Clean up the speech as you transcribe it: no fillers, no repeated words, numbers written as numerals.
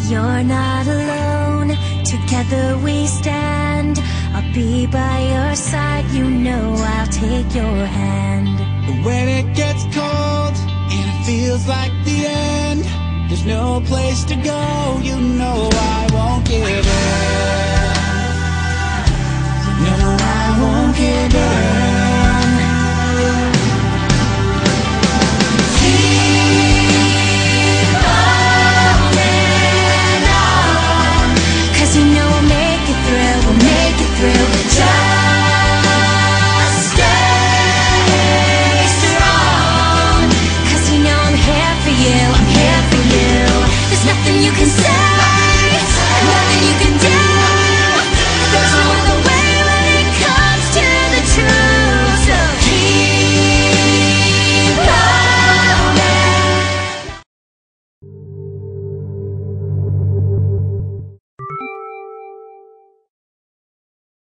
You're not alone, together we stand. I'll be by your side, you know I'll take your hand. But when it gets cold and it feels like the end, there's no place to go, you know I won't give in. No, I won't give in. You can say